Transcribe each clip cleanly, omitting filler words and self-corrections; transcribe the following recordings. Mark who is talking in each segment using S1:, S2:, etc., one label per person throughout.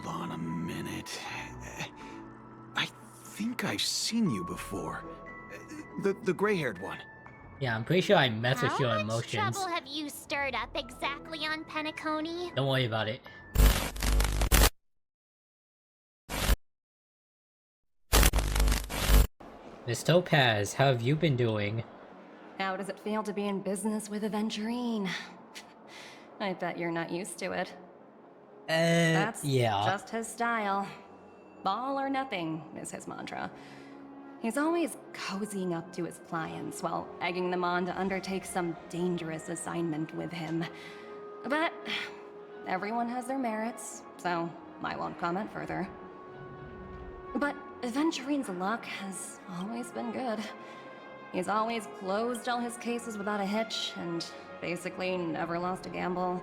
S1: Hold on a minute. I think I've seen you before. The gray-haired one.
S2: Yeah, I'm pretty sure I mess with your
S3: How much
S2: emotions.
S3: trouble have you stirred up exactly on Penacony?
S2: Don't worry about it. Miss Topaz, how have you been doing?
S4: How does it feel to be in business with Aventurine? I bet you're not used to it. That's
S2: yeah.
S4: just his style. All or nothing is his mantra. He's always cozying up to his clients while egging them on to undertake some dangerous assignment with him. But everyone has their merits, so I won't comment further. But Aventurine's luck has always been good. He's always closed all his cases without a hitch, and basically never lost a gamble.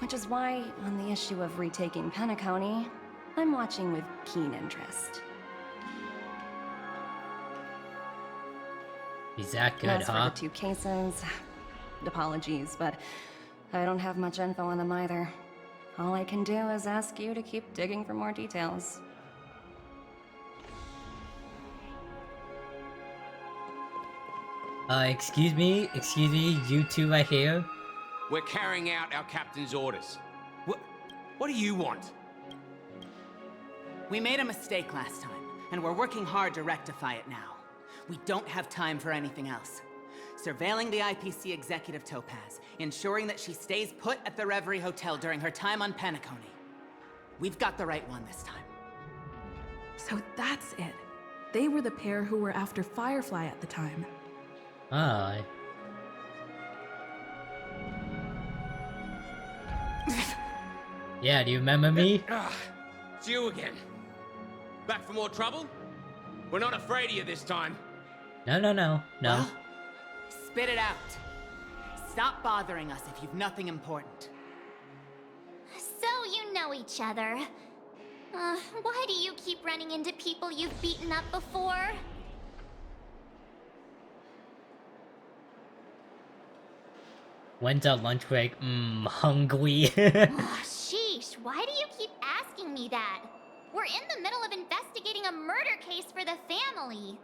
S4: Which is why, on the issue of retaking Penacony, I'm watching with keen interest.
S2: He's that good,
S4: As
S2: huh?
S4: for the 2 cases, apologies, but I don't have much info on them either. All I can do is ask you to keep digging for more details.
S2: Excuse me, you two right here?
S5: We're carrying out our captain's orders. What do you want?
S6: We made a mistake last time, and we're working hard to rectify it now. We don't have time for anything else. Surveilling the IPC executive Topaz, ensuring that she stays put at the Reverie Hotel during her time on Penacony. We've got the right one this time.
S7: So that's it. They were the pair who were after Firefly at the time.
S2: Ah. Yeah, do you remember me?
S5: It's you again. Back for more trouble? We're not afraid of you this time.
S2: No.
S6: Well, spit it out. Stop bothering us if you've nothing important.
S3: So you know each other. Why do you keep running into people you've beaten up before?
S2: When's our lunch break? Hungry.
S3: Sheesh, why do you keep asking me that? We're in the middle of investigating a murder case for the family.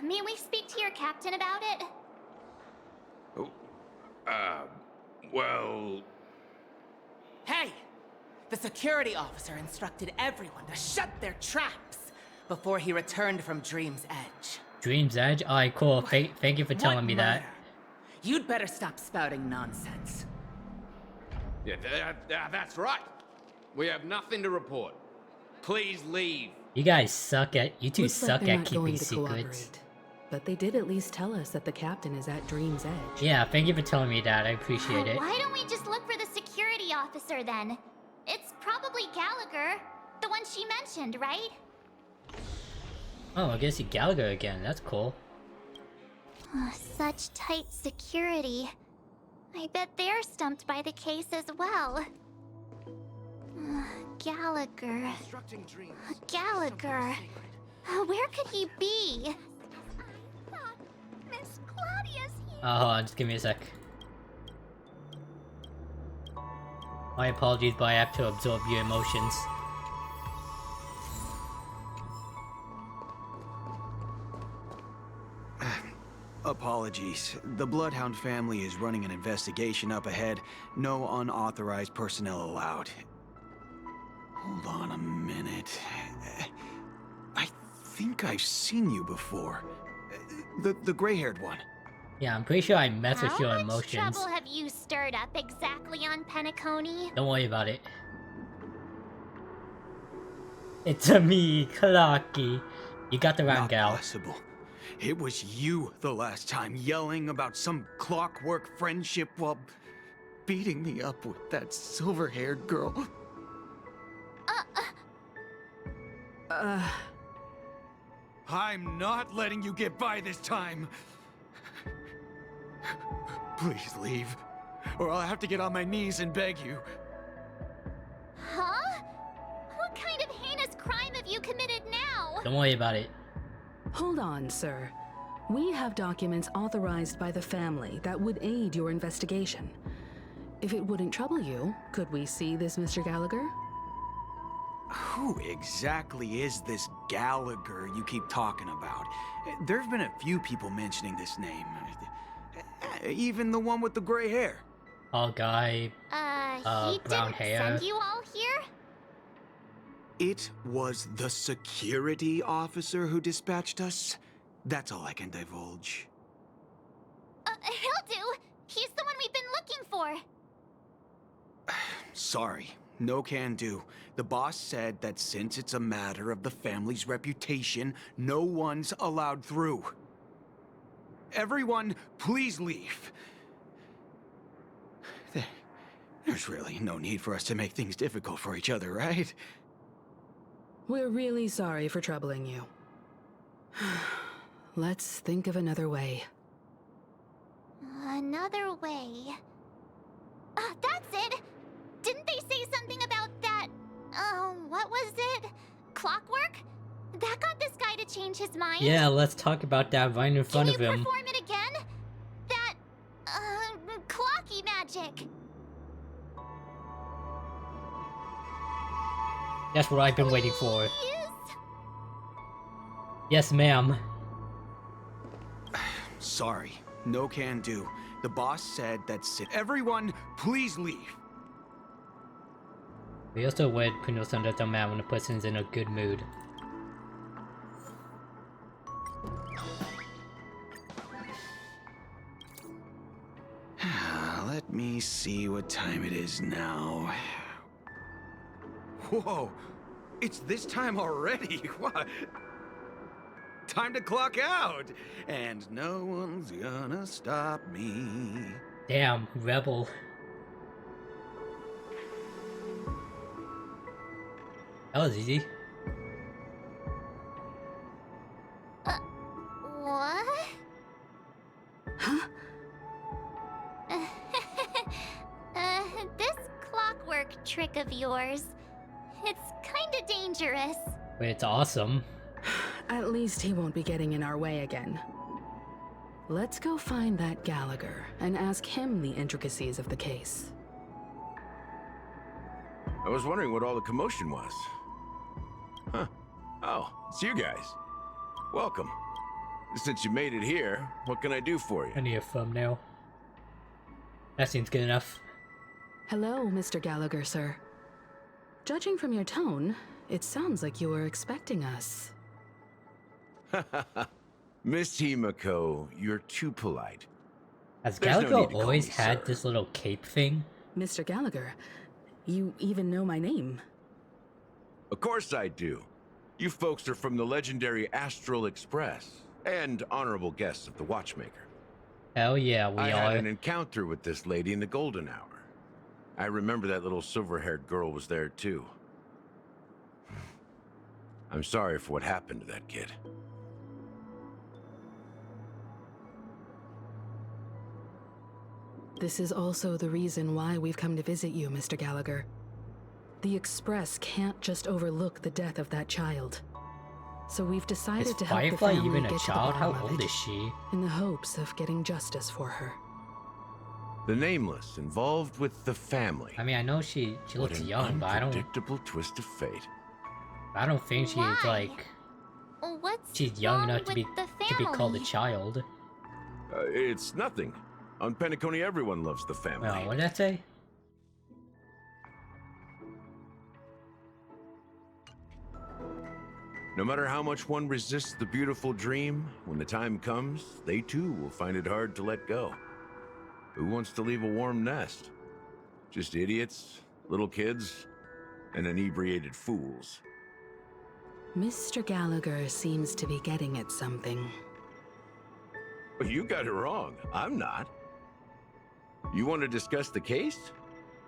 S3: May we speak to your captain about it?
S5: Well...
S6: Hey! The security officer instructed everyone to shut their traps before he returned from Dream's Edge.
S2: Dream's Edge? Alright, cool. Thank you for telling me that.
S6: You'd better stop spouting nonsense.
S5: Yeah, that's right. We have nothing to report. Please leave.
S2: You guys suck at- you two
S7: Looks like
S2: suck
S7: they're
S2: at
S7: not
S2: keeping
S7: going to
S2: secrets.
S7: cooperate. But they did at least tell us that the captain is at Dream's Edge.
S2: Yeah, thank you for telling me that. I appreciate it.
S3: Why don't we just look for the security officer then? It's probably Gallagher, the one she mentioned, right?
S2: Oh, I guess you Gallagher again. That's cool.
S3: Such tight security. I bet they're stumped by the case as well. Gallagher. Gallagher. Where could he be? Miss Claudia's here.
S2: Hold on, just give me a sec. My apologies, but I have to absorb your emotions.
S1: Apologies. The Bloodhound family is running an investigation up ahead. No unauthorized personnel allowed. Hold on a minute. I think I've seen you before. The gray-haired one.
S2: Yeah, I'm pretty sure I mess with your
S3: How much
S2: emotions.
S3: trouble have you stirred up exactly on Penacony?
S2: Don't worry about it. It's a me, Clarky. You got the wrong
S1: Not
S2: gal.
S1: possible. It was you the last time, yelling about some clockwork friendship while beating me up with that silver-haired girl. I'm not letting you get by this time. Please leave, or I'll have to get on my knees and beg you.
S3: Huh? What kind of heinous crime have you committed now?
S2: Don't worry about it.
S7: Hold on, sir. We have documents authorized by the family that would aid your investigation. If it wouldn't trouble you, could we see this, Mr. Gallagher?
S1: Who exactly is this Gallagher you keep talking about? There have been a few people mentioning this name. Even the one with the gray hair.
S2: Tall guy,
S3: He
S2: brown
S3: didn't
S2: hair.
S3: send you all here?
S1: It was the security officer who dispatched us. That's all I can divulge.
S3: He'll do. He's the one we've been looking for.
S1: Sorry, no can do. The boss said that since it's a matter of the family's reputation, no one's allowed through. Everyone, please leave. There's really no need for us to make things difficult for each other, right?
S7: We're really sorry for troubling you. Let's think of another way.
S3: Another way. That's it! Didn't they say something about that? What was it? Clockwork? That got this guy to change his mind?
S2: Yeah, let's talk about that right in front of
S3: Can you
S2: him.
S3: perform it again? That, clocky magic.
S2: That's what I've been waiting for.
S3: Please?
S2: Yes, ma'am.
S1: Sorry, no can do. The boss said that's it. Everyone, please leave.
S2: We also would put us under the map when the person's in a good mood.
S1: Let me see what time it is now. Whoa, it's this time already. What? Time to clock out, and no one's gonna stop me.
S2: Damn, rebel. That was easy.
S3: What?
S7: Huh?
S3: This clockwork trick of yours, it's kinda dangerous.
S2: But it's awesome.
S7: At least he won't be getting in our way again. Let's go find that Gallagher and ask him the intricacies of the case.
S8: I was wondering what all the commotion was. Huh. Oh, it's you guys. Welcome. Since you made it here, what can I do for you?
S2: I need a thumbnail. That seems good enough.
S7: Hello, Mr. Gallagher, sir. Judging from your tone, it sounds like you were expecting us.
S8: Miss Himiko, you're too polite.
S2: Has
S8: There's no
S2: Gallagher
S8: need to call
S2: always
S8: me
S2: had
S8: sir.
S2: this little cape thing?
S7: Mr. Gallagher, you even know my name.
S8: Of course I do. You folks are from the legendary Astral Express and honorable guests of the Watchmaker.
S2: Hell yeah, we
S8: I had
S2: are.
S8: an encounter with this lady in the Golden Hour. I remember that little silver-haired girl was there too. I'm sorry for what happened to that kid.
S7: This is also the reason why we've come to visit you, Mr. Gallagher. The Express can't just overlook the death of that child. So we've decided
S2: Is
S7: to help the
S2: Firefly
S7: family
S2: even a
S7: get to the
S2: child? How
S7: bottom of
S2: old
S7: it,
S2: is she?
S7: in the hopes of getting justice for her.
S8: The Nameless involved with the family.
S2: I mean, I know she
S8: What
S2: looks
S8: an
S2: young, but
S8: unpredictable twist of fate.
S2: I don't think she's
S3: Why?
S2: like
S3: What's
S2: she's young
S3: wrong
S2: enough to
S3: with
S2: be
S3: the
S2: called a
S3: family?
S2: child.
S8: It's nothing. On Penacony, everyone loves the family.
S2: Well, what did that say?
S8: No matter how much one resists the beautiful dream, when the time comes, they too will find it hard to let go. Who wants to leave a warm nest? Just idiots, little kids, and inebriated fools.
S7: Mr. Gallagher seems to be getting at something.
S8: You got it wrong. I'm not. You want to discuss the case?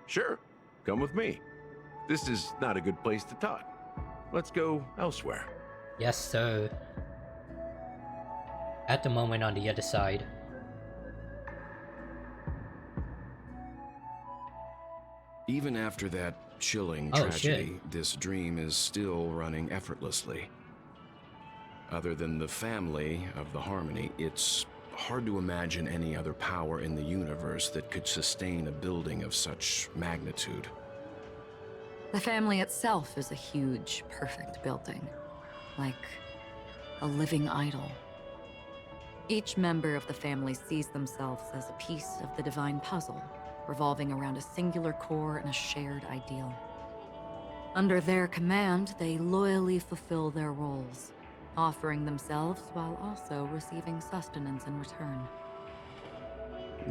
S8: Sure, come with me. This is not a good place to talk. Let's go elsewhere.
S2: Yes, sir. At the moment on the other side.
S9: Even after that chilling
S2: Oh,
S9: tragedy, this dream is still running effortlessly. Other than the family of the Harmony, it's hard to imagine any other power in the universe that could sustain a building of such magnitude.
S10: The family itself is a huge, perfect building. Like a living idol. Each member of the family sees themselves as a piece of the divine puzzle, revolving around a singular core and a shared ideal. Under their command, they loyally fulfill their roles, offering themselves while also receiving sustenance in return.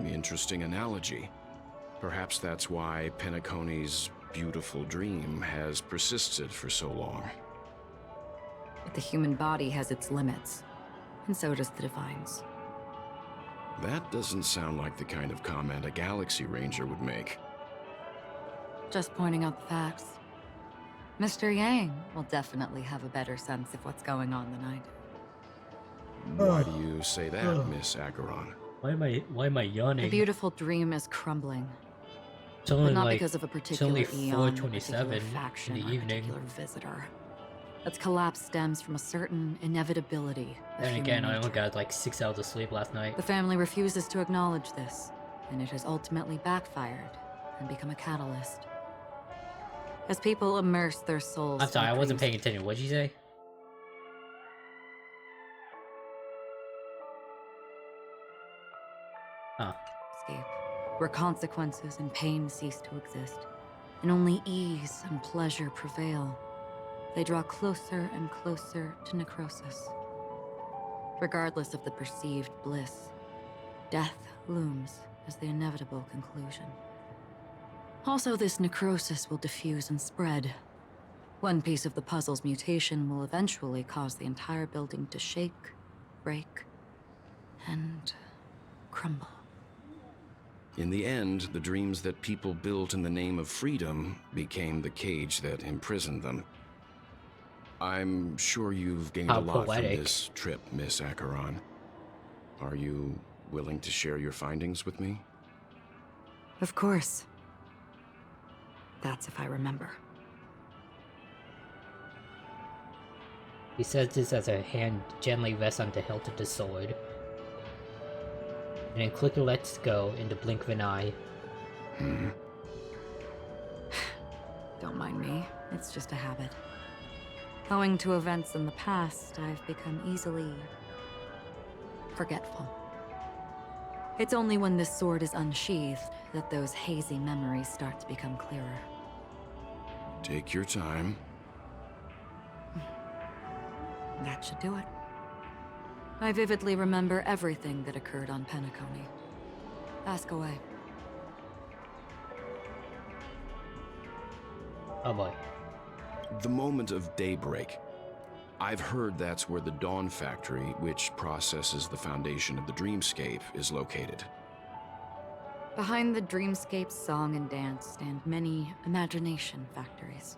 S9: Interesting analogy. Perhaps that's why Penacony's beautiful dream has persisted for so long.
S10: But the human body has its limits, and so does the Divine's.
S9: That doesn't sound like the kind of comment a Galaxy Ranger would make.
S10: Just pointing out the facts. Mr. Yang will definitely have a better sense of what's going on than I do.
S9: Why do you say that, Miss Acheron?
S2: Why am I yawning?
S10: The beautiful dream is crumbling.
S2: It's only
S10: But not
S2: like
S10: because of a
S2: it's
S10: particular
S2: only
S10: eon, a particular
S2: 4:27
S10: faction,
S2: in the
S10: or a
S2: evening.
S10: particular visitor. Its collapse stems from a certain inevitability of
S2: Then
S10: human
S2: again, I
S10: nature.
S2: only got like 6 hours of sleep last night.
S10: The family refuses to acknowledge this, and it has ultimately backfired and become a catalyst. As people immerse their souls
S2: I'm sorry, I
S10: in the
S2: wasn't paying
S10: dreams
S2: attention. What'd you say? Huh.
S10: escape, where consequences and pain cease to exist, and only ease and pleasure prevail, they draw closer and closer to necrosis. Regardless of the perceived bliss, death looms as the inevitable conclusion. Also, this necrosis will diffuse and spread. One piece of the puzzle's mutation will eventually cause the entire building to shake, break, and crumble.
S9: In the end, the dreams that people built in the name of freedom became the cage that imprisoned them. I'm sure you've gained
S2: How
S9: a lot
S2: poetic.
S9: from this trip, Miss Acheron. Are you willing to share your findings with me?
S10: Of course. That's if I remember.
S2: He says this as her hand gently rests on the hilt of the sword. And then quickly lets go in the blink of an eye.
S10: Don't mind me. It's just a habit. Owing to events in the past, I've become easily forgetful. It's only when this sword is unsheathed that those hazy memories start to become clearer.
S9: Take your time.
S10: That should do it. I vividly remember everything that occurred on Penacony. Ask away.
S2: Oh boy.
S9: The moment of daybreak. I've heard that's where the Dawn Factory, which processes the foundation of the dreamscape, is located.
S10: Behind the dreamscape's song and dance stand many imagination factories.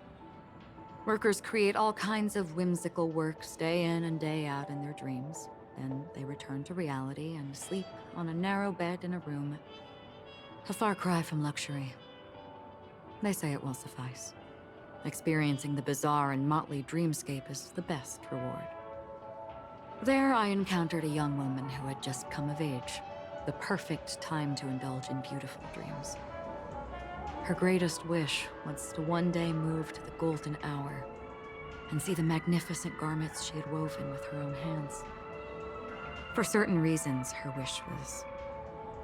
S10: Workers create all kinds of whimsical works day in and day out in their dreams. Then they return to reality and sleep on a narrow bed in a room. A far cry from luxury. They say it will suffice. Experiencing the bizarre and motley dreamscape is the best reward. There I encountered a young woman who had just come of age. The perfect time to indulge in beautiful dreams. Her greatest wish was to one day move to the golden hour and see the magnificent garments she had woven with her own hands. For certain reasons, her wish was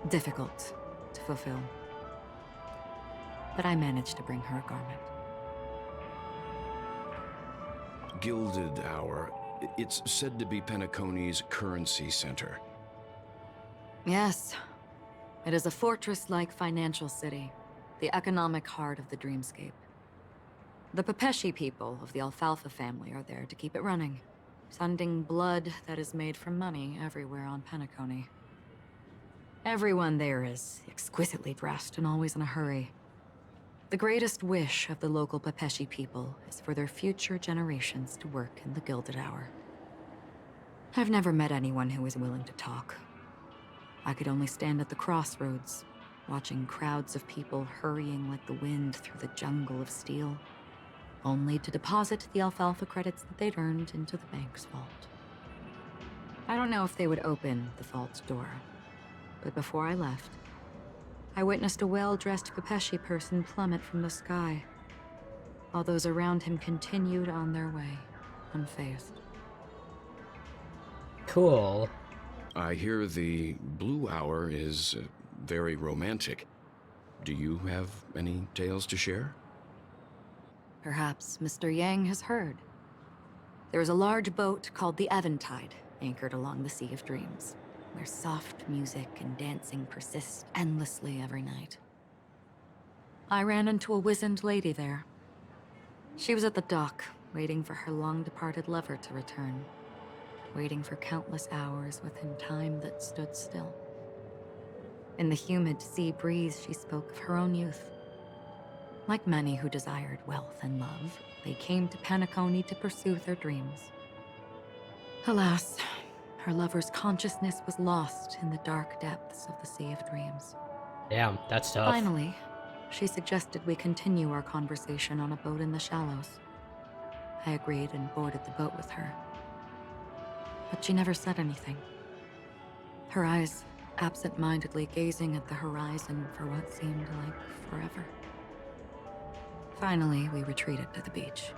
S10: difficult to fulfill. But I managed to bring her a garment.
S9: Gilded Hour. It's said to be Penacony's currency center.
S10: Yes, it is a fortress-like financial city, the economic heart of the dreamscape. The Pepeshi people of the Alfalfa family are there to keep it running, sending blood that is made from money everywhere on Penacony. Everyone there is exquisitely dressed and always in a hurry. The greatest wish of the local Pepeshi people is for their future generations to work in the Gilded Hour. I've never met anyone who is willing to talk. I could only stand at the crossroads, watching crowds of people hurrying like the wind through the jungle of steel, only to deposit the alfalfa credits that they'd earned into the bank's vault. I don't know if they would open the vault's door, but before I left, I witnessed a well-dressed Pepeshi person plummet from the sky. while those around him continued on their way, unfazed.
S2: Cool.
S9: I hear the Blue Hour is very romantic. Do you have any tales to share?
S10: Perhaps Mr. Yang has heard. There is a large boat called the Eventide, anchored along the Sea of Dreams, where soft music and dancing persist endlessly every night. I ran into a wizened lady there. She was at the dock, waiting for her long-departed lover to return, waiting for countless hours within time that stood still. In the humid sea breeze, she spoke of her own youth. Like many who desired wealth and love, they came to Penacony to pursue their dreams. Alas, her lover's consciousness was lost in the dark depths of the Sea of Dreams.
S2: Damn, that's tough.
S10: Finally, she suggested we continue our conversation on a boat in the shallows. I agreed and boarded the boat with her. But she never said anything. Her eyes absent-mindedly gazing at the horizon for what seemed like forever. Finally, we retreated to the beach.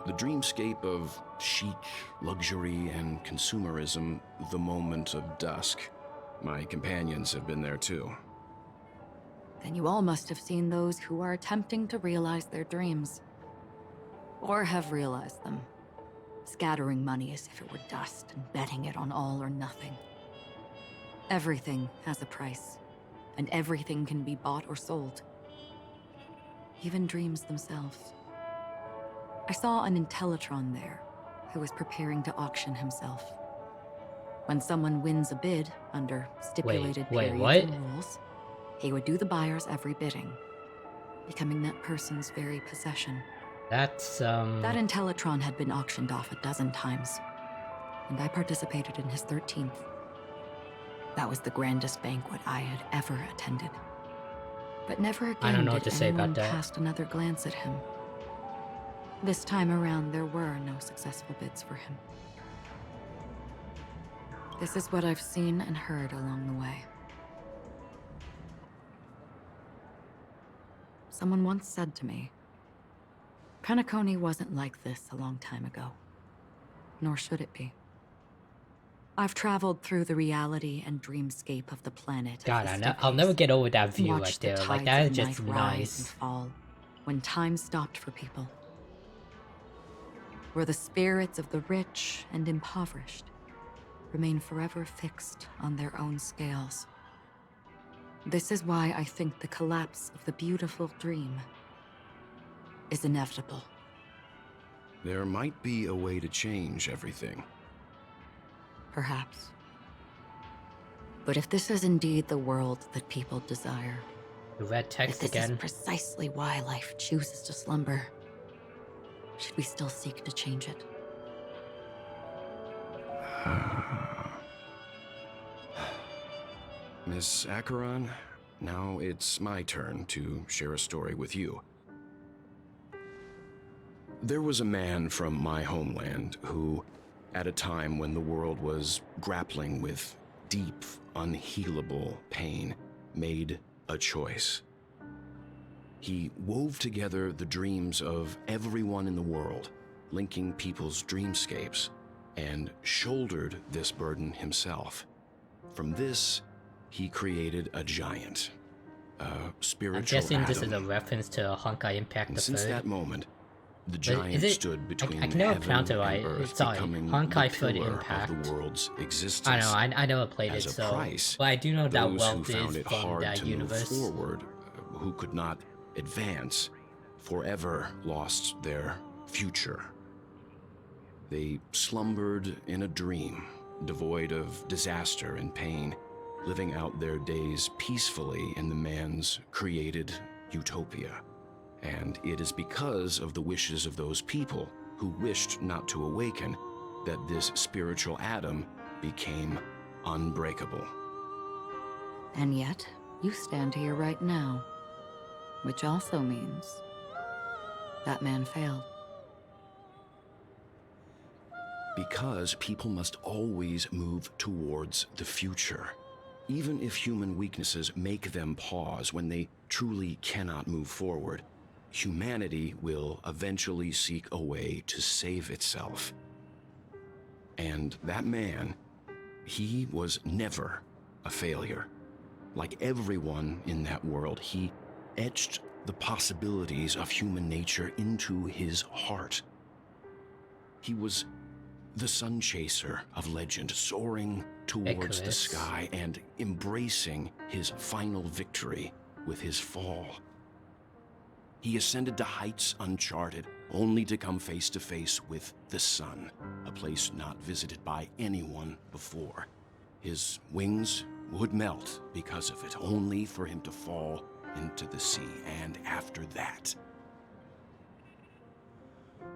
S9: The dreamscape of chic, luxury, and consumerism, the moment of dusk. My companions have been there too.
S10: Then you all must have seen those who are attempting to realize their dreams. Or have realized them. Scattering money as if it were dust and betting it on all or nothing. Everything has a price, and everything can be bought or sold. Even dreams themselves. I saw an Intellitron there, who was preparing to auction himself. When someone wins a bid under stipulated
S2: Wait,
S10: periods
S2: what?
S10: and rules, he would do the buyer's every bidding, becoming that person's very possession.
S2: That's,
S10: That Intellitron had been auctioned off a dozen times, and I participated in his 13th. That was the grandest banquet I had ever attended. But never again
S2: I don't know what
S10: did
S2: to say about
S10: anyone
S2: that.
S10: cast another glance at him. This time around, there were no successful bids for him. This is what I've seen and heard along the way. Someone once said to me, Penacony wasn't like this a long time ago, nor should it be. I've traveled through the reality and dreamscape of the planet.
S2: God, I'll never get over that view right there. Like, that is just
S10: rise and
S2: nice.
S10: fall when time stopped for people. Where the spirits of the rich and impoverished remain forever fixed on their own scales. This is why I think the collapse of the beautiful dream is inevitable.
S9: There might be a way to change everything.
S10: Perhaps. But if this is indeed the world that people desire,
S2: The red
S10: if
S2: text
S10: this
S2: again.
S10: is precisely why life chooses to slumber, should we still seek to change it?
S9: Miss Acheron, now it's my turn to share a story with you. There was a man from my homeland who, at a time when the world was grappling with deep, unhealable pain, made a choice. He wove together the dreams of everyone in the world, linking people's dreamscapes, and shouldered this burden himself. From this, he created a giant, a spiritual
S2: I'm guessing this is
S9: atom.
S2: a reference to Honkai Impact
S9: And
S2: the
S9: since
S2: Third.
S9: that moment, the
S2: But
S9: giant
S2: is it-
S9: stood between
S2: I can never
S9: heaven
S2: pronounce it
S9: and
S2: right.
S9: earth,
S2: Sorry,
S9: becoming
S2: Honkai
S9: the
S2: Third
S9: pillar
S2: Impact.
S9: of the world's existence.
S2: I know, I never played
S9: As
S2: it,
S9: a
S2: so...
S9: price,
S2: But I do know that
S9: those who
S2: wealth
S9: found
S2: is
S9: it
S2: from
S9: hard
S2: that
S9: to
S2: universe.
S9: move forward, who could not advance, forever lost their future. They slumbered in a dream, devoid of disaster and pain, living out their days peacefully in the man's created utopia. And it is because of the wishes of those people who wished not to awaken that this spiritual atom became unbreakable.
S10: And yet, you stand here right now. Which also means that man failed.
S9: Because people must always move towards the future. Even if human weaknesses make them pause when they truly cannot move forward, humanity will eventually seek a way to save itself. And that man, he was never a failure. Like everyone in that world, he etched the possibilities of human nature into his heart. He was the sun chaser of legend, soaring towards the sky and embracing his final victory with his fall. He ascended to heights uncharted, only to come face to face with the sun, a place not visited by anyone before. His wings would melt because of it, only for him to fall into the sea. And after that,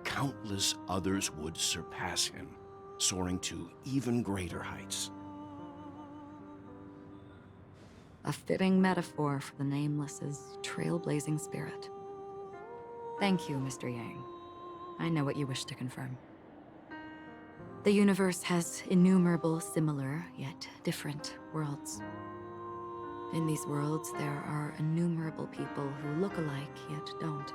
S9: countless others would surpass him, soaring to even greater heights.
S10: A fitting metaphor for the Nameless's trailblazing spirit. Thank you, Mr. Yang. I know what you wish to confirm. The universe has innumerable similar, yet different worlds. In these worlds, there are innumerable people who look alike, yet don't.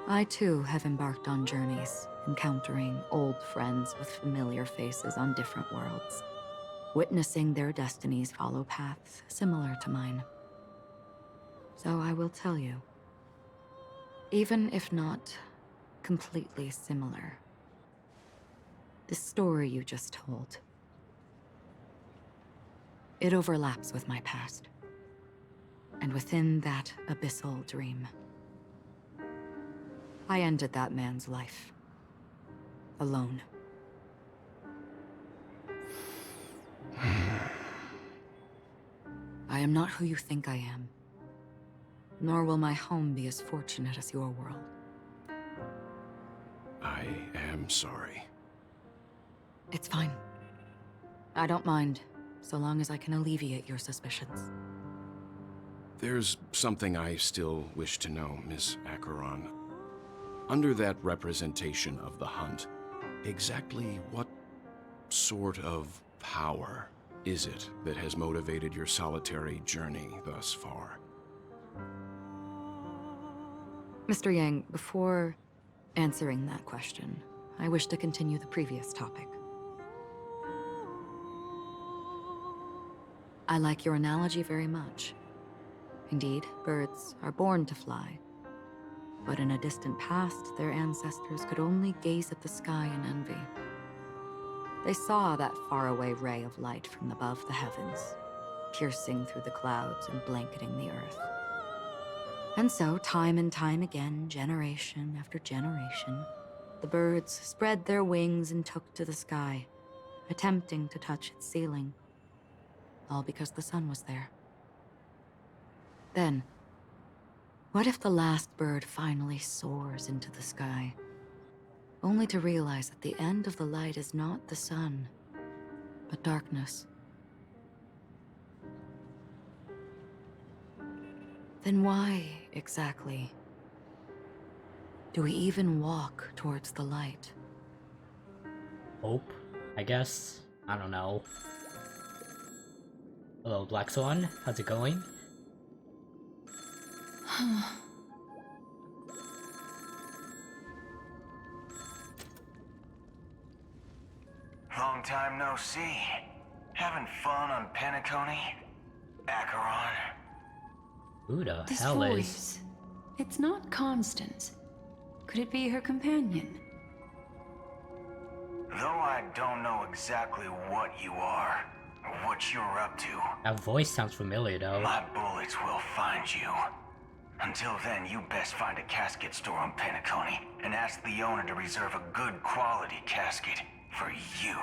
S10: I too have embarked on journeys, encountering old friends with familiar faces on different worlds, witnessing their destinies follow paths similar to mine. So I will tell you, even if not completely similar, the story you just told, it overlaps with my past, and within that abyssal dream, I ended that man's life. Alone. I am not who you think I am. Nor will my home be as fortunate as your world.
S9: I am sorry.
S10: It's fine. I don't mind, so long as I can alleviate your suspicions.
S9: There's something I still wish to know, Miss Acheron. Under that representation of the hunt, exactly what sort of power is it that has motivated your solitary journey thus far?
S10: Mr. Yang, before answering that question, I wish to continue the previous topic. I like your analogy very much. Indeed, birds are born to fly. But in a distant past, their ancestors could only gaze at the sky in envy. They saw that faraway ray of light from above the heavens, piercing through the clouds and blanketing the earth. And so, time and time again, generation after generation, the birds spread their wings and took to the sky, attempting to touch its ceiling, all because the sun was there. Then, what if the last bird finally soars into the sky, only to realize that the end of the light is not the sun, but darkness? Then why, exactly, do we even walk towards the light?
S2: Hope, I guess. I don't know. Hello, Black Swan. How's it going?
S1: Long time no see. Having fun on Penacony? Acheron?
S2: Who the
S11: This
S2: hell is...
S11: voice. It's not Constance. Could it be her companion?
S1: Though I don't know exactly what you are, or what you're up to,
S2: That voice sounds familiar, though.
S1: my bullets will find you. Until then, you best find a casket store on Penacony and ask the owner to reserve a good quality casket for you,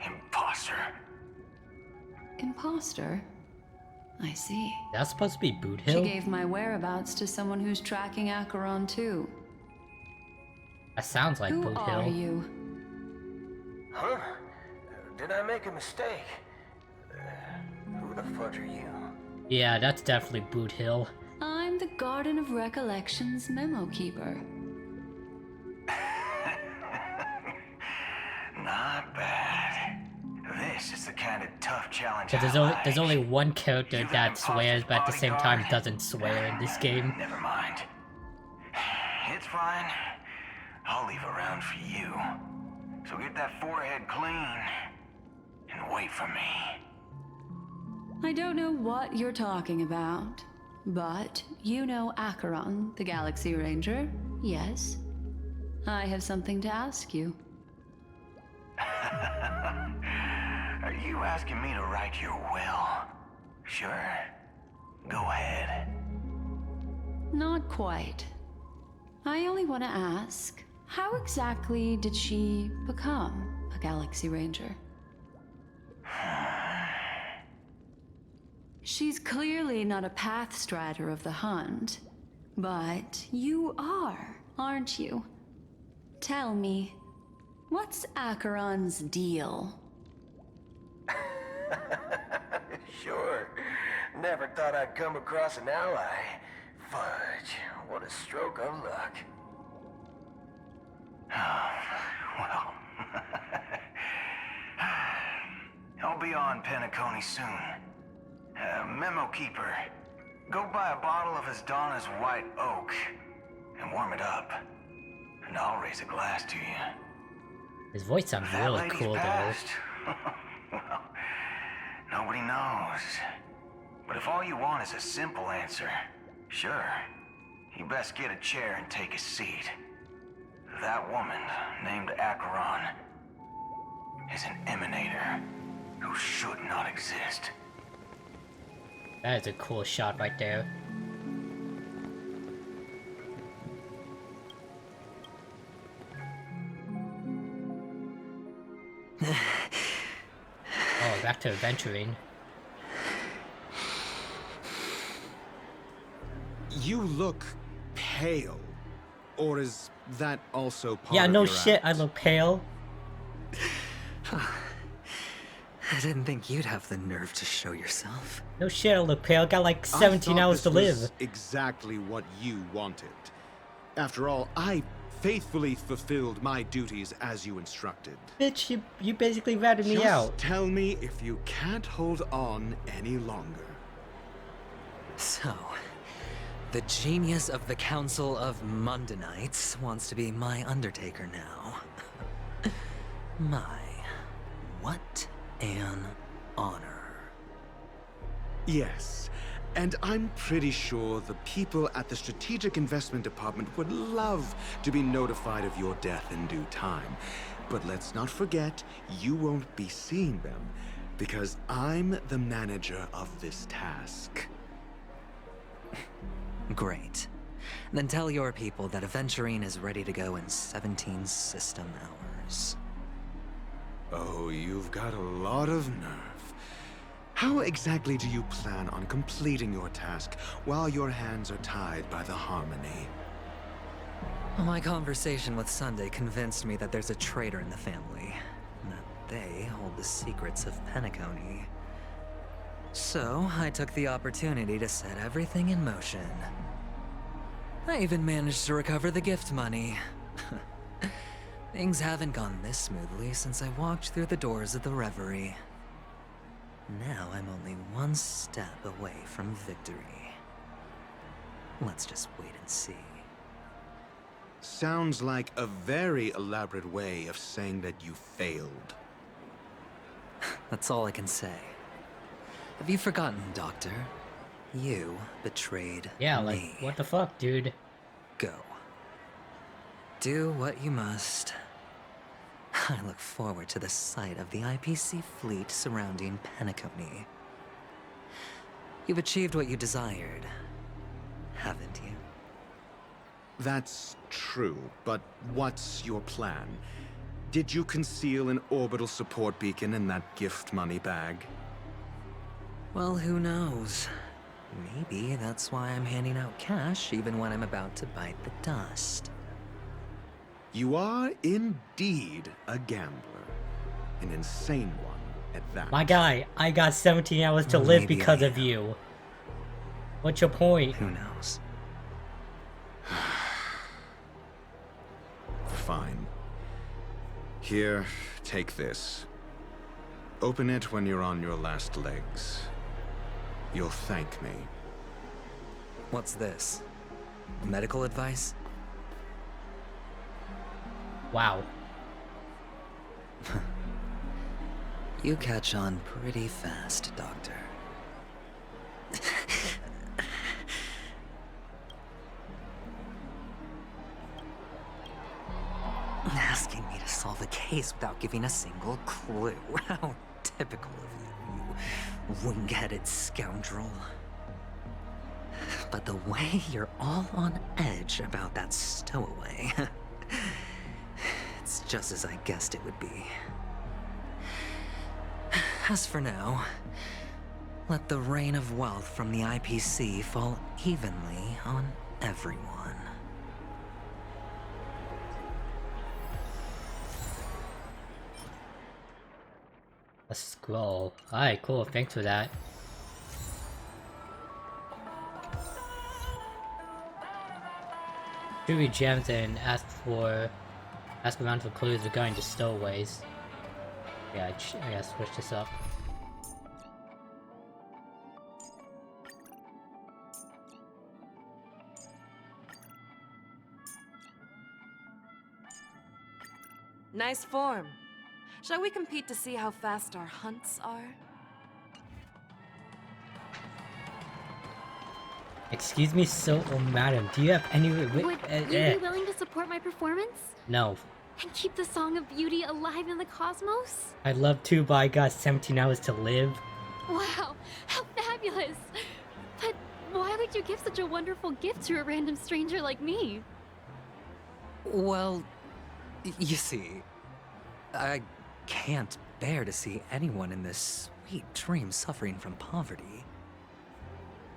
S1: imposter.
S11: Imposter? I see.
S2: That's supposed to be Boot
S11: She
S2: Hill?
S11: gave my whereabouts to someone who's tracking Acheron too.
S2: That sounds like
S11: Who
S2: Boot
S11: are
S2: Hill.
S11: you?
S1: Huh? Did I make a mistake? Who the fudge are you?
S2: Yeah, that's definitely Boot Hill.
S11: I'm the Garden of Recollection's memo keeper.
S1: Not bad. This is the kind of tough challenge.
S2: But there's only one character that swears, but at the same time doesn't swear in this game.
S1: Never mind. It's fine. I'll leave a round for you. So get that forehead clean and wait for me.
S11: I don't know what you're talking about, but you know Acheron, the Galaxy Ranger, yes? I have something to ask you.
S1: Are you asking me to write your will? Sure. Go ahead.
S11: Not quite. I only want to ask, how exactly did she become a Galaxy Ranger? She's clearly not a path strider of the hunt, but you are, aren't you? Tell me, what's Acheron's deal?
S1: Sure. Never thought I'd come across an ally. Fudge, what a stroke of luck. Well, I'll be on Penacony soon. Memo Keeper, go buy a bottle of Asdana's White Oak and warm it up. And I'll raise a glass to you.
S2: His voice sounds really cool, though.
S1: Well, nobody knows. But if all you want is a simple answer, sure, you best get a chair and take a seat. That woman, named Acheron, is an emanator who should not exist.
S2: That is a cool shot right there. Oh, back to adventuring.
S12: You look pale. Or is that also part
S2: Yeah,
S12: of
S2: no
S12: your
S2: shit,
S12: act?
S2: I look pale.
S13: I didn't think you'd have the nerve to show yourself.
S2: No shit, I look pale. I got like
S12: I
S2: 17
S12: thought
S2: hours to
S12: this was
S2: live.
S12: exactly what you wanted. After all, I faithfully fulfilled my duties as you instructed.
S2: Bitch, you basically ratted me
S12: Just
S2: out.
S12: tell me if you can't hold on any longer.
S13: So, the genius of the Council of Mundanites wants to be my Undertaker now. My, what an honor.
S12: Yes, and I'm pretty sure the people at the Strategic Investment Department would love to be notified of your death in due time. But let's not forget, you won't be seeing them, because I'm the manager of this task.
S13: Great. Then tell your people that Aventurine is ready to go in 17 system hours.
S12: Oh, you've got a lot of nerve. How exactly do you plan on completing your task while your hands are tied by the Harmony?
S13: My conversation with Sunday convinced me that there's a traitor in the family, and that they hold the secrets of Penacony. So, I took the opportunity to set everything in motion. I even managed to recover the gift money. Things haven't gone this smoothly since I walked through the doors of the Reverie. Now I'm only one step away from victory. Let's just wait and see.
S12: Sounds like a very elaborate way of saying that you failed.
S13: That's all I can say. Have you forgotten, Doctor? You betrayed
S2: Yeah,
S13: me.
S2: like, what the fuck, dude?
S13: Go. Do what you must. I look forward to the sight of the IPC fleet surrounding Penacony. You've achieved what you desired, haven't you?
S12: That's true, but what's your plan? Did you conceal an orbital support beacon in that gift money bag?
S13: Well, who knows? Maybe that's why I'm handing out cash even when I'm about to bite the dust.
S12: You are indeed a gambler. An insane one at that.
S2: My guy, I got 17 hours to live
S13: Maybe
S2: because
S13: I
S2: of you. What's your point?
S13: Who knows?
S12: Fine. Here, take this. Open it when you're on your last legs. You'll thank me.
S13: What's this? Medical advice?
S2: Wow.
S13: You catch on pretty fast, Doctor. Asking me to solve a case without giving a single clue. How typical of you, you wing-headed scoundrel. But the way you're all on edge about that stowaway, it's just as I guessed it would be. As for now, let the rain of wealth from the IPC fall evenly on everyone.
S2: A scroll. Alright, cool. Thanks for that. Jury gems and ask around for clues regarding the stowaways. Yeah, I gotta switch this up.
S14: Nice form. Shall we compete to see how fast our hunts are?
S2: Excuse me, madam, do you have any...
S15: Would you be willing to support my performance?
S2: No.
S15: And keep the Song of Beauty alive in the cosmos?
S2: I'd love to, but I got 17 hours to live.
S15: Wow, how fabulous! But why would you give such a wonderful gift to a random stranger like me?
S13: Well, you see, I can't bear to see anyone in this sweet dream suffering from poverty.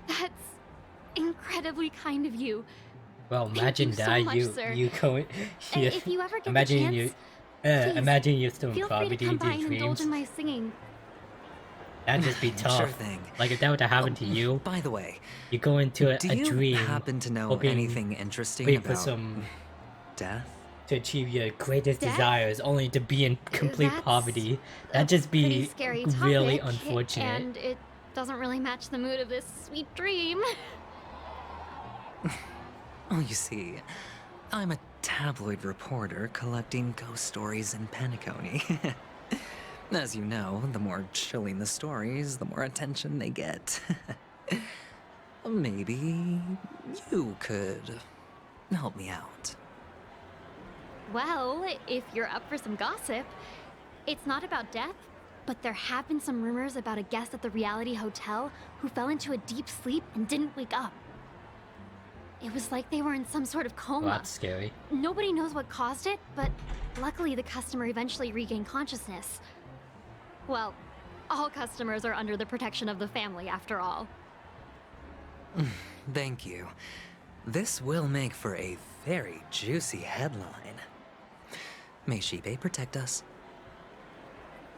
S15: That's incredibly kind of you.
S2: Well, imagine
S15: Thank you
S2: that
S15: so much, sir.
S2: you go in,
S15: And if you ever get
S2: imagine
S15: the chance,
S2: you
S15: please,
S2: imagine you're still in
S15: feel free
S2: poverty
S15: to
S2: in
S15: come by
S2: your
S15: and indulge
S2: dreams.
S15: in my singing.
S2: That'd just be tough.
S13: Sure thing.
S2: Like if that were to happen to you.
S13: By the way,
S2: you go into a
S13: do you
S2: dream.
S13: happen to know
S2: hoping
S13: anything interesting
S2: for
S13: about
S2: some
S13: death?
S2: To achieve your greatest
S15: Death?
S2: desires, only to be in complete
S15: That's
S2: poverty. That'd just
S15: Pretty
S2: be
S15: scary
S2: really
S15: topic,
S2: unfortunate.
S15: and it doesn't really match the mood of this sweet dream.
S13: Oh, you see, I'm a tabloid reporter collecting ghost stories in Penacony. As you know, the more chilling the stories, the more attention they get. Maybe you could help me out.
S15: Well, if you're up for some gossip, it's not about death, but there have been some rumors about a guest at the reality hotel who fell into a deep sleep and didn't wake up. It was like they were in some sort of coma.
S2: Well, that's scary.
S15: Nobody knows what caused it, but luckily the customer eventually regained consciousness. Well, all customers are under the protection of the family, after all.
S13: Thank you. This will make for a very juicy headline. May Shibe protect us.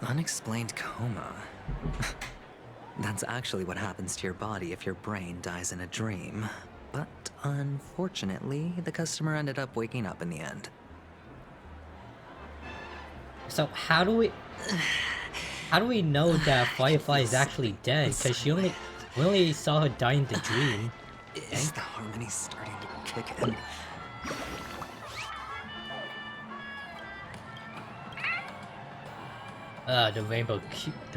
S13: Unexplained coma. That's actually what happens to your body if your brain dies in a dream. But unfortunately, the customer ended up waking up in the end.
S2: So how do we know that Firefly is actually dead? Because we only saw her die in the dream.
S13: Is the harmony starting to kick in?
S2: The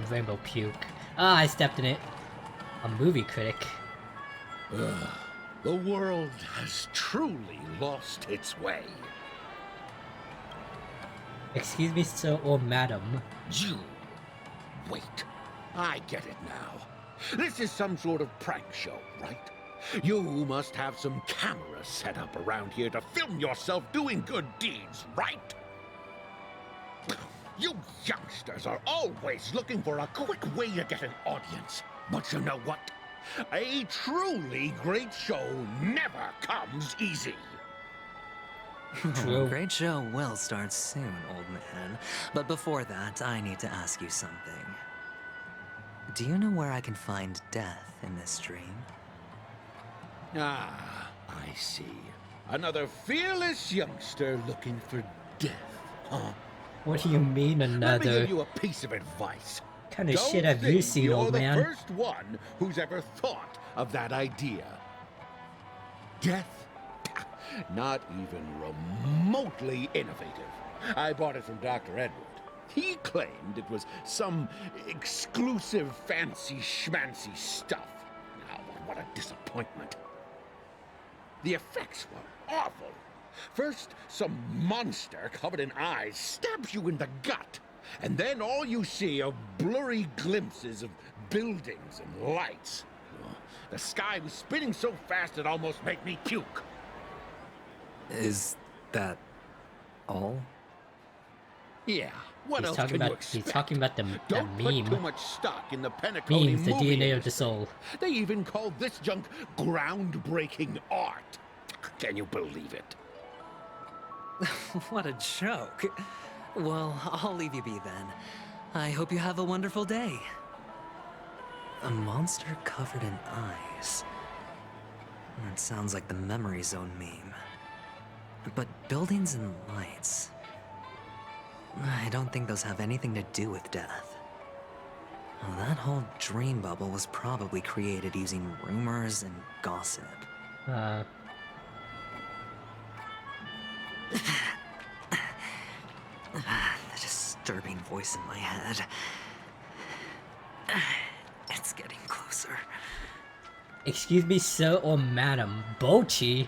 S2: rainbow puke. Ah, I stepped in it. A movie critic.
S16: The world has truly lost its way.
S2: Excuse me, sir or madam.
S16: You. Wait. I get it now. This is some sort of prank show, right? You must have some cameras set up around here to film yourself doing good deeds, right? You youngsters are always looking for a quick way to get an audience. But you know what? A truly great show never comes easy.
S13: A great show will start soon, old man. But before that, I need to ask you something. Do you know where I can find death in this dream?
S16: Ah, I see. Another fearless youngster looking for death, huh?
S2: What do you mean
S16: Let me
S2: another?
S16: give you a piece of advice.
S2: kind of
S16: Don't
S2: shit have you
S16: think
S2: seen,
S16: you're
S2: old
S16: the
S2: man?
S16: first one who's ever thought of that idea. Death? Not even remotely innovative. I bought it from Dr. Edward. He claimed it was some exclusive fancy schmancy stuff. Now, what a disappointment. The effects were awful. First, some monster covered in eyes stabs you in the gut. And then all you see are blurry glimpses of buildings and lights. The sky was spinning so fast it almost made me puke.
S13: Is that all?
S16: Yeah, what else
S2: talking
S16: can you
S2: about,
S16: expect?
S2: he's talking about the
S16: Don't
S2: meme.
S16: put too much stock in the Penacony
S2: Memes, the
S16: movie
S2: DNA of the
S16: industry.
S2: soul.
S16: They even called this junk groundbreaking art. Can you believe it?
S13: What a joke. Well, I'll leave you be then. I hope you have a wonderful day. A monster covered in eyes. That sounds like the Memory Zone meme. But buildings and lights... I don't think those have anything to do with death. Well, that whole dream bubble was probably created using rumors and gossip. The disturbing voice in my head. It's getting closer.
S2: Excuse me, sir or madam, Bochi?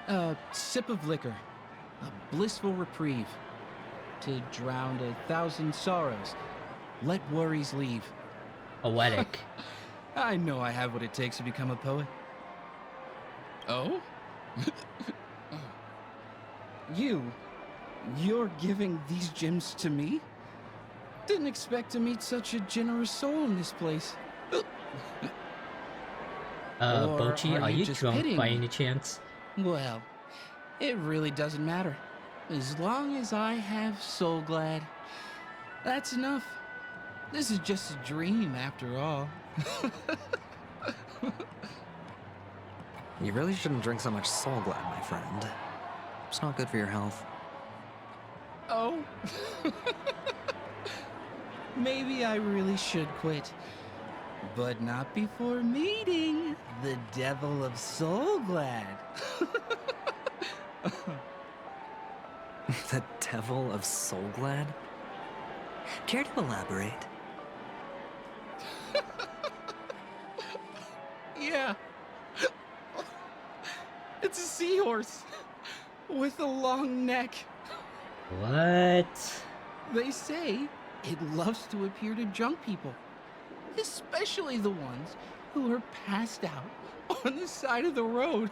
S17: A sip of liquor. A blissful reprieve. To drown 1,000 sorrows. Let worries leave.
S2: Poetic.
S17: I know I have what it takes to become a poet. Oh? You're giving these gems to me? Didn't expect to meet such a generous soul in this place. Or
S2: Bochi, are you
S17: just
S2: drunk
S17: pitying
S2: by
S17: me?
S2: any chance?
S17: Well, it really doesn't matter. As long as I have Soul Glad, that's enough. This is just a dream after all.
S13: You really shouldn't drink so much Soul Glad, my friend. It's not good for your health.
S17: Oh? Maybe I really should quit. But not before meeting the Devil of Soul Glad.
S13: The Devil of Soul Glad? Care to elaborate?
S17: Yeah. It's a seahorse with a long neck.
S2: What?
S17: They say it loves to appear to drunk people, especially the ones who are passed out on the side of the road.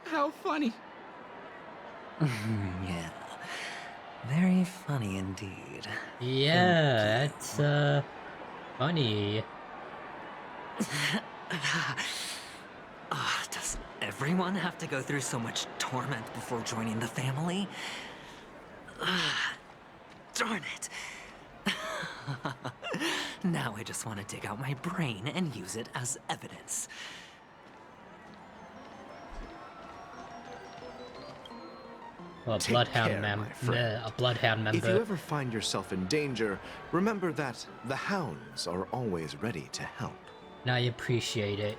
S17: How funny.
S13: Yeah. Very funny indeed.
S2: Yeah, that's, funny.
S13: Does everyone have to go through so much torment before joining the family? Darn it. Now I just want to dig out my brain and use it as evidence.
S2: Well,
S18: Take care, my friend.
S2: a bloodhound member.
S18: If you ever find yourself in danger, remember that the hounds are always ready to help.
S2: Now I appreciate it.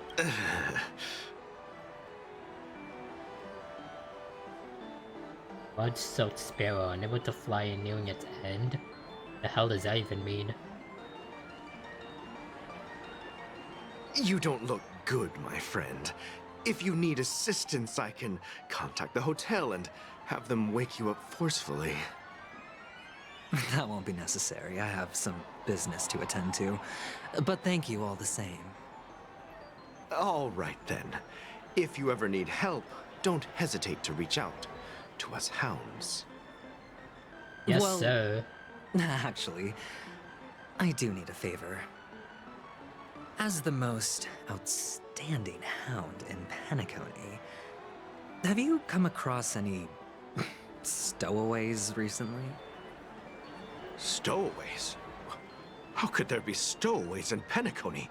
S2: Blood-soaked sparrow, unable to fly and nearing its end? The hell does that even mean?
S18: You don't look good, my friend. If you need assistance, I can contact the hotel and have them wake you up forcefully.
S13: That won't be necessary. I have some business to attend to. But thank you all the same.
S18: All right, then. If you ever need help, don't hesitate to reach out to us hounds.
S2: Yes,
S13: Well,
S2: sir.
S13: Actually, I do need a favor. As the most outstanding hound in Penacony, have you come across any stowaways recently?
S18: Stowaways? How could there be stowaways in Penacony?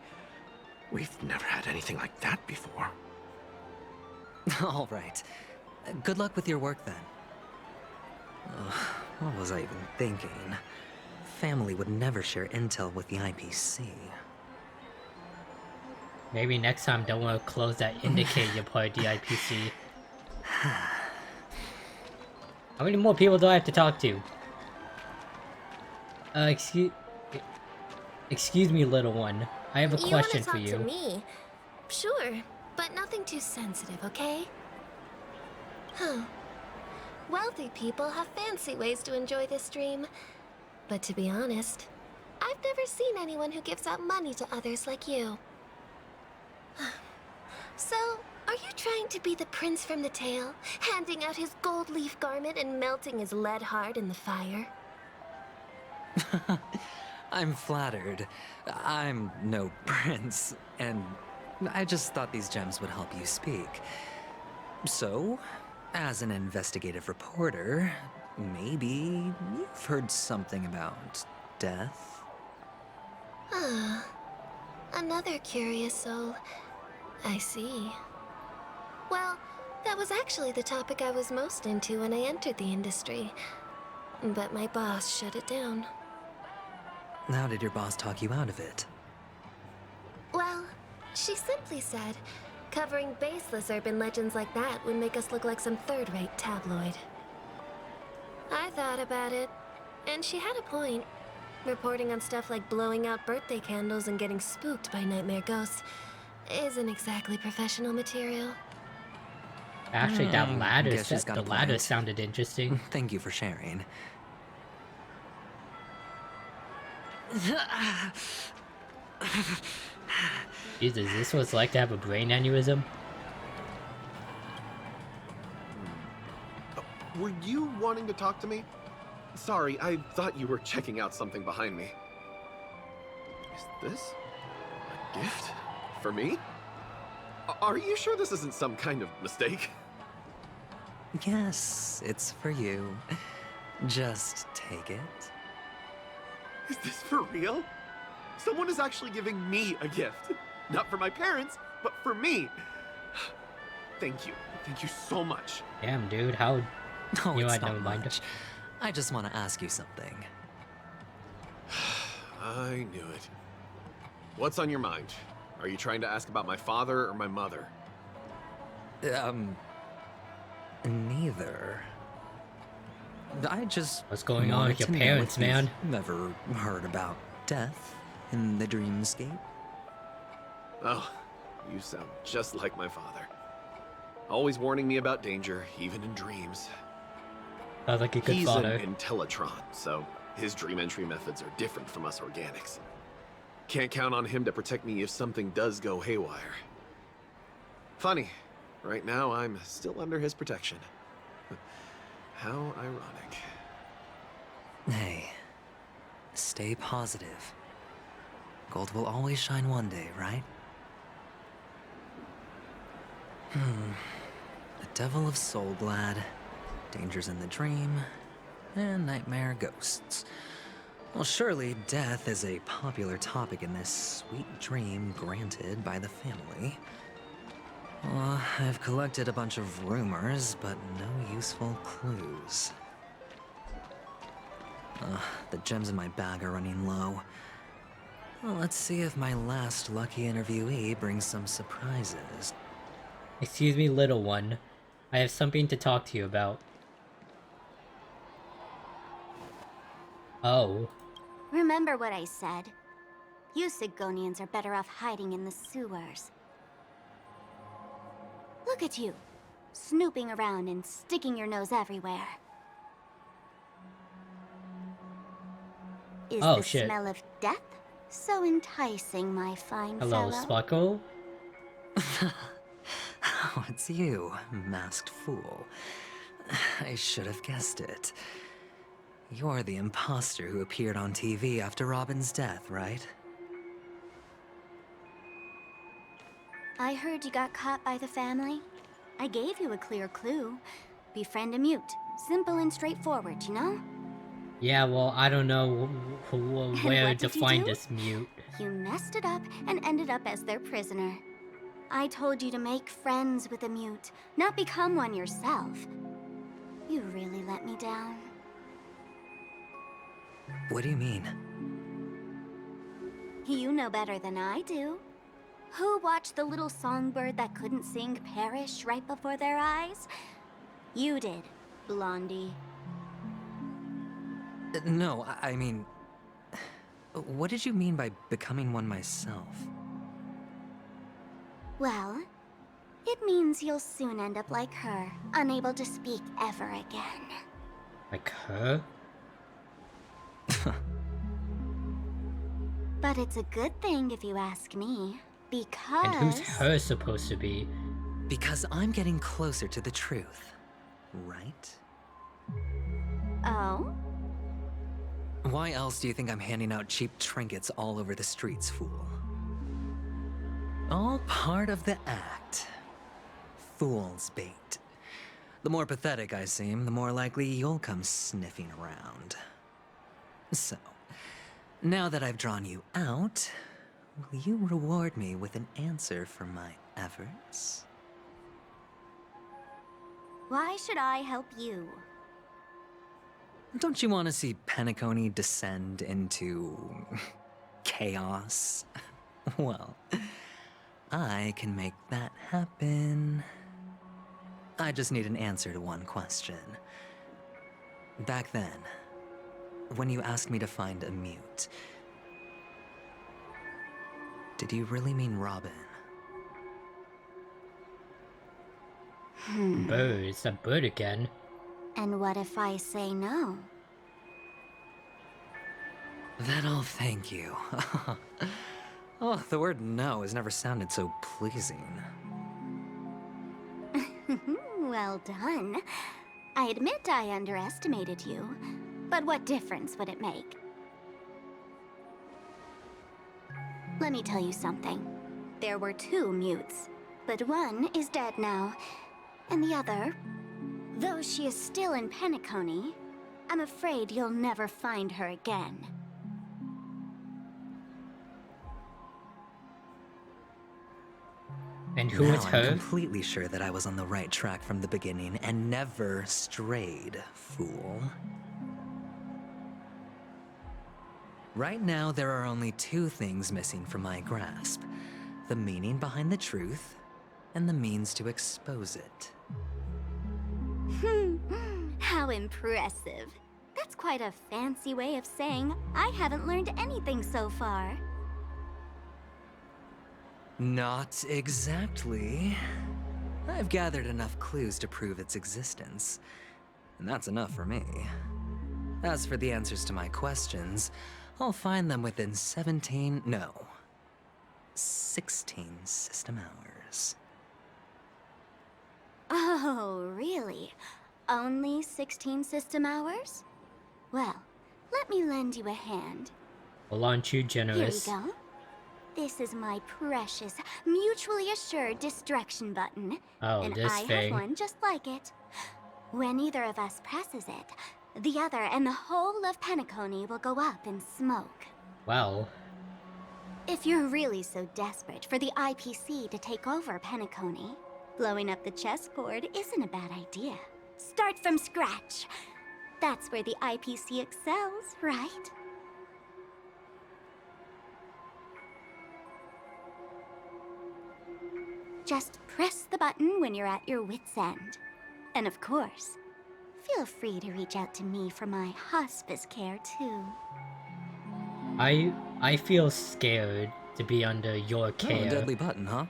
S18: We've never had anything like that before.
S13: All right. Good luck with your work then. What was I even thinking? family would never share intel with the IPC.
S2: Maybe next time don't want to close that indicate you're part of the IPC. How many more people do I have to talk to? Excuse me, little one. I have a question for you.
S19: You want to talk to me? Sure, but nothing too sensitive, okay? Huh. Wealthy people have fancy ways to enjoy this dream. But to be honest, I've never seen anyone who gives out money to others like you. So, are you trying to be the prince from the tale, handing out his gold leaf garment and melting his lead heart in the fire?
S13: I'm flattered. I'm no prince, and I just thought these gems would help you speak. So, as an investigative reporter, maybe you've heard something about death?
S19: Ah, another curious soul. I see. Well, that was actually the topic I was most into when I entered the industry. But my boss shut it down.
S13: How did your boss talk you out of it?
S19: Well, she simply said, covering baseless urban legends like that would make us look like some third-rate tabloid. I thought about it, and she had a point. Reporting on stuff like blowing out birthday candles and getting spooked by nightmare ghosts isn't exactly professional material.
S2: Actually, that ladder,
S13: Guess she's got a
S2: the ladder
S13: point.
S2: sounded interesting.
S13: Thank you for sharing.
S2: Jesus, this was like to have a brain aneurysm?
S20: Were you wanting to talk to me? Sorry, I thought you were checking out something behind me. Is this a gift? For me? Are you sure this isn't some kind of mistake?
S13: Yes, it's for you. Just take it.
S20: Is this for real? Someone is actually giving me a gift. Not for my parents, but for me. Thank you. Thank you so much.
S2: Damn, dude, how...
S13: No,
S2: you know
S13: it's
S2: what,
S13: not
S2: never mind.
S13: much. I just want to ask you something.
S20: I knew it. What's on your mind? Are you trying to ask about my father or my mother?
S13: Neither. I just...
S2: What's going on with your
S13: wanted to know
S2: parents,
S13: if you've
S2: man?
S13: Never heard about death in the dreamscape?
S20: Oh, you sound just like my father. Always warning me about danger, even in dreams.
S2: Sounds like a good
S20: He's
S2: father.
S20: an Intellitron, so his dream entry methods are different from us organics. Can't count on him to protect me if something does go haywire. Funny, right now I'm still under his protection. How ironic.
S13: Hey, stay positive. Gold will always shine one day, right? The Devil of Soulglad, Dangers in the Dream, and Nightmare Ghosts. Well, surely death is a popular topic in this sweet dream granted by the family. Well, I've collected a bunch of rumors, but no useful clues. The gems in my bag are running low. Well, let's see if my last lucky interviewee brings some surprises.
S2: Excuse me, little one. I have something to talk to you about. Oh.
S21: Remember what I said. You Sigonians are better off hiding in the sewers. Look at you, snooping around and sticking your nose everywhere. Is
S2: Oh,
S21: the
S2: shit.
S21: smell of death so enticing, my fine
S2: Hello,
S21: fellow?
S2: Sparkle?
S13: Oh, it's you, masked fool. I should have guessed it. You're the imposter who appeared on TV after Robin's death, right?
S21: I heard you got caught by the family. I gave you a clear clue. Befriend a mute. Simple and straightforward, you know?
S2: Yeah, well, I don't know where
S21: what
S2: to
S21: did you
S2: find
S21: do?
S2: this mute.
S21: You messed it up and ended up as their prisoner. I told you to make friends with a mute, not become one yourself. You really let me down.
S13: What do you mean?
S21: You know better than I do. Who watched the little songbird that couldn't sing perish right before their eyes? You did, Blondie.
S13: No, I mean... What did you mean by becoming one myself?
S21: Well, it means you'll soon end up like her, unable to speak ever again.
S2: Like her?
S21: But it's a good thing if you ask me, because...
S2: And who's her supposed to be?
S13: Because I'm getting closer to the truth, right?
S21: Oh?
S13: Why else do you think I'm handing out cheap trinkets all over the streets, fool? All part of the act. Fool's bait. The more pathetic I seem, the more likely you'll come sniffing around. So, now that I've drawn you out, will you reward me with an answer for my efforts?
S21: Why should I help you?
S13: Don't you want to see Penacony descend into... chaos? Well, I can make that happen. I just need an answer to one question. Back then, when you asked me to find a mute, did you really mean Robin?
S2: Bird, it's that bird again.
S21: And what if I say no?
S13: Then I'll thank you. Oh, the word no has never sounded so pleasing.
S21: Well done. I admit I underestimated you, but what difference would it make? Let me tell you something. There were 2 mutes, but one is dead now, and the other, though she is still in Penacony, I'm afraid you'll never find her again.
S2: And who is her?
S13: I'm completely sure that I was on the right track from the beginning and never strayed, fool. Right now, there are only 2 things missing from my grasp. The meaning behind the truth, and the means to expose it.
S21: How impressive. That's quite a fancy way of saying I haven't learned anything so far.
S13: Not exactly. I've gathered enough clues to prove its existence, and that's enough for me. As for the answers to my questions, I'll find them within 16 system hours.
S21: Oh, really? Only 16 system hours? Well, let me lend you a hand.
S2: Well, aren't you generous?
S21: Here you go. This is my precious, mutually assured distraction button.
S2: Oh,
S21: and
S2: this
S21: I
S2: thing.
S21: have one just like it. When either of us presses it, the other and the whole of Penacony will go up in smoke.
S2: Wow.
S21: If you're really so desperate for the IPC to take over Penacony, blowing up the chessboard isn't a bad idea. Start from scratch. That's where the IPC excels, right? Just press the button when you're at your wit's end. And of course, feel free to reach out to me for my hospice care too.
S2: I feel scared to be under your
S13: Oh,
S2: care.
S13: a deadly button, huh?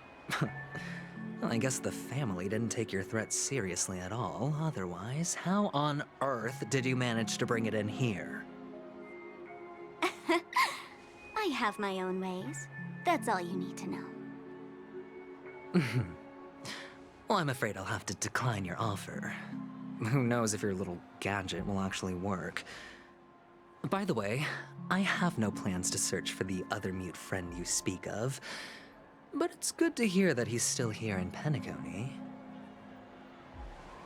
S13: Well, I guess the family didn't take your threat seriously at all. Otherwise, how on earth did you manage to bring it in here?
S21: I have my own ways. That's all you need to know.
S13: Well, I'm afraid I'll have to decline your offer. Who knows if your little gadget will actually work. By the way, I have no plans to search for the other mute friend you speak of, but it's good to hear that he's still here in Penacony.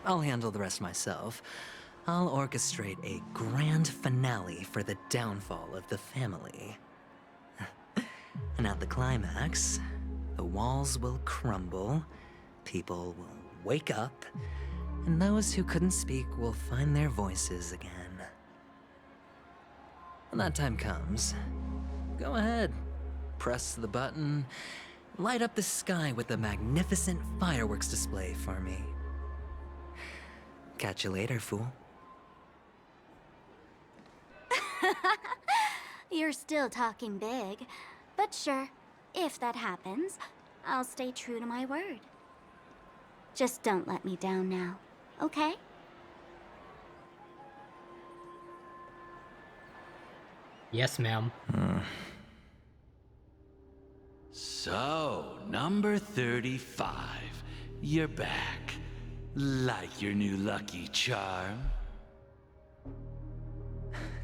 S13: I'll handle the rest myself. I'll orchestrate a grand finale for the downfall of the family. And at the climax, the walls will crumble, people will wake up, and those who couldn't speak will find their voices again. when that time comes, go ahead. Press the button, light up the sky with a magnificent fireworks display for me. Catch you later, fool.
S21: You're still talking big. But sure, if that happens, I'll stay true to my word. Just don't let me down now, okay?
S2: Yes, ma'am.
S4: So, number 35. You're back. Like your new lucky charm?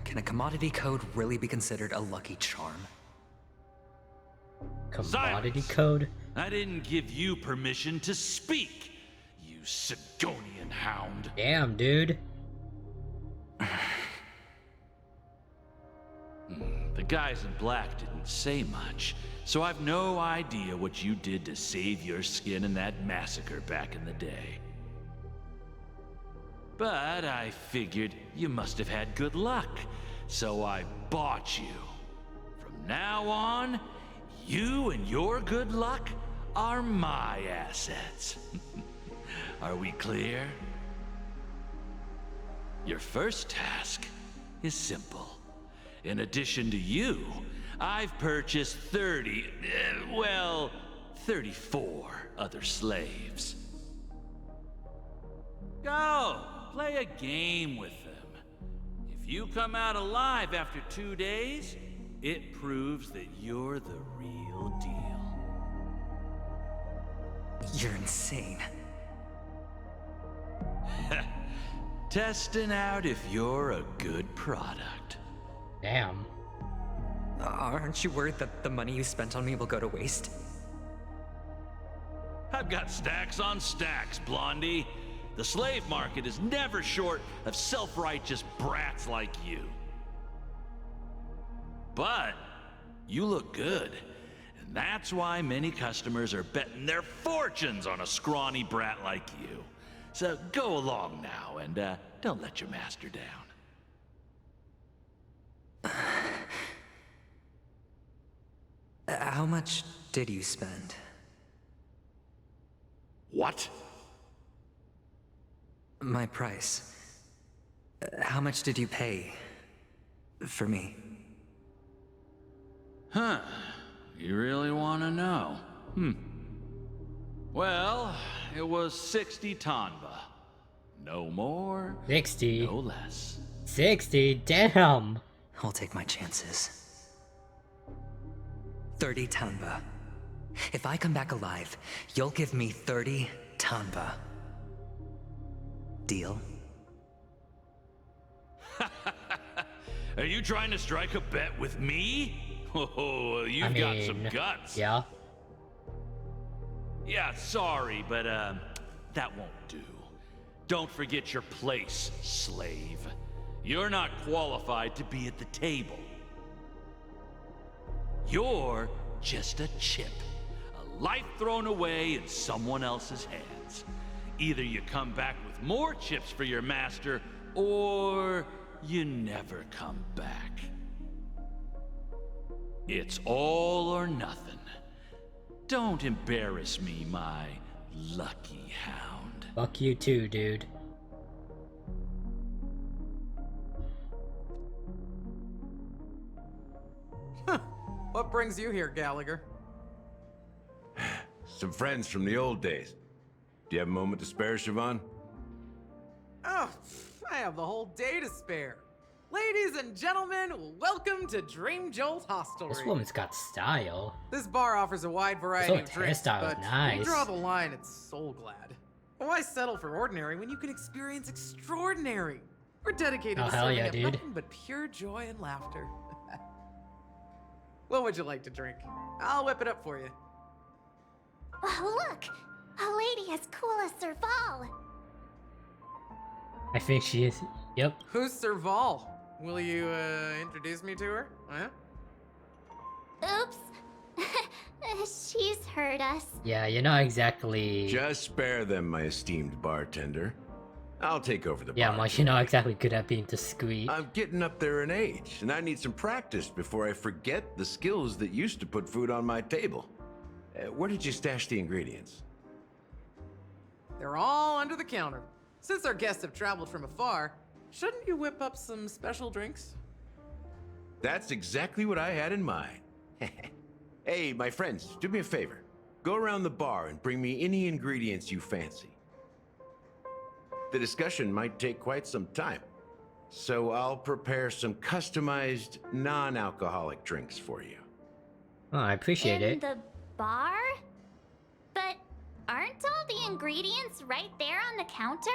S13: Can a commodity code really be considered a lucky charm?
S2: Commodity
S4: Silence!
S2: code?
S4: I didn't give you permission to speak, you Sigonian hound.
S2: Damn, dude.
S4: The guys in black didn't say much, so I've no idea what you did to save your skin in that massacre back in the day. But I figured you must have had good luck, so I bought you. From now on, you and your good luck are my assets. Are we clear? Your first task is simple. In addition to you, I've purchased 34 other slaves. Go, play a game with them. If you come out alive after 2 days, it proves that you're the real deal.
S13: You're insane.
S4: Testing out if you're a good product.
S2: Damn.
S13: Aren't you worried that the money you spent on me will go to waste?
S4: I've got stacks on stacks, Blondie. The slave market is never short of self-righteous brats like you. But you look good, and that's why many customers are betting their fortunes on a scrawny brat like you. So go along now, and don't let your master down.
S13: How much did you spend?
S4: What?
S13: My price. How much did you pay for me?
S4: Huh. You really want to know? Well, it was 60 tanba. No more,
S2: 60.
S4: no less.
S2: 60? Damn.
S13: I'll take my chances. 30 tanba. If I come back alive, you'll give me 30 tanba. Deal?
S4: Are you trying to strike a bet with me? Oh, you've got some guts.
S2: Yeah.
S4: Yeah, sorry, but that won't do. Don't forget your place, slave. You're not qualified to be at the table. You're just a chip. A life thrown away in someone else's hands. Either you come back with more chips for your master, or you never come back. It's all or nothing. Don't embarrass me, my lucky hound.
S2: Fuck you too, dude.
S22: What brings you here, Gallagher?
S8: Some friends from the old days. Do you have a moment to spare, Siobhan?
S22: Oh, I have the whole day to spare. Ladies and gentlemen, welcome to Dream Jolt Hostelry.
S2: This woman's got style.
S22: This bar offers a wide variety of drinks,
S2: hairstyle
S22: but
S2: is nice.
S22: when you draw the line, it's soul glad. Why settle for ordinary when you can experience extraordinary? We're dedicated
S2: Oh,
S22: to
S2: hell
S22: serving
S2: yeah,
S22: up
S2: dude.
S22: nothing but pure joy and laughter. What would you like to drink? I'll whip it up for you.
S3: Oh, look! A lady as cool as Serval!
S2: I think she is. Yep.
S22: Who's Serval? Will you, introduce me to her? Huh?
S3: Oops. She's heard us.
S2: Yeah, you're not exactly.
S8: Just spare them, my esteemed bartender. I'll take over the
S2: Yeah,
S8: bar.
S2: Marsh, you're not exactly good at being discreet.
S8: I'm getting up there in age, and I need some practice before I forget the skills that used to put food on my table. Where did you stash the ingredients?
S22: They're all under the counter. Since our guests have traveled from afar, shouldn't you whip up some special drinks?
S8: That's exactly what I had in mind. Hey, my friends, do me a favor. Go around the bar and bring me any ingredients you fancy. The discussion might take quite some time, so I'll prepare some customized, non-alcoholic drinks for you.
S2: Oh, I appreciate
S3: In
S2: it.
S3: the bar? But aren't all the ingredients right there on the counter?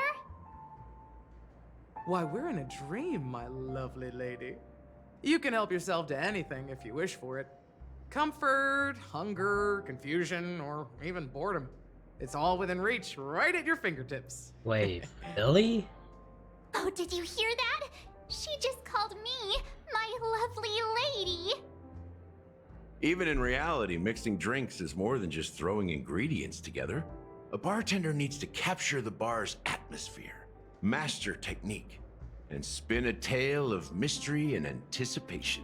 S22: Why, we're in a dream, my lovely lady. You can help yourself to anything if you wish for it. Comfort, hunger, confusion, or even boredom. It's all within reach, right at your fingertips.
S2: Wait, Billy?
S3: Oh, did you hear that? She just called me my lovely lady.
S8: Even in reality, mixing drinks is more than just throwing ingredients together. A bartender needs to capture the bar's atmosphere, master technique, and spin a tale of mystery and anticipation.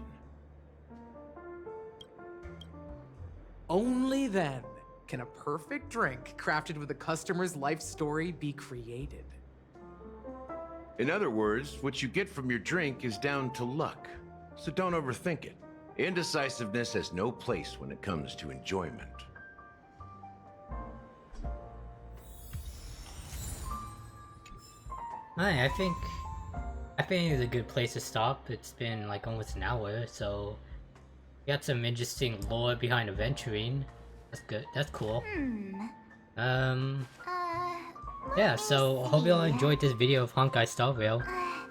S22: Only then can a perfect drink crafted with a customer's life story be created.
S8: In other words, what you get from your drink is down to luck, so don't overthink it. Indecisiveness has no place when it comes to enjoyment.
S2: Hi, I think it's a good place to stop. It's been like almost an hour, so we got some interesting lore behind adventuring. That's good. That's cool. Yeah, so hope you all enjoyed this video of Honkai Star Rail.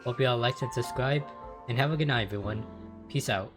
S2: Hope you all liked and subscribed, and have a good night, everyone. Peace out.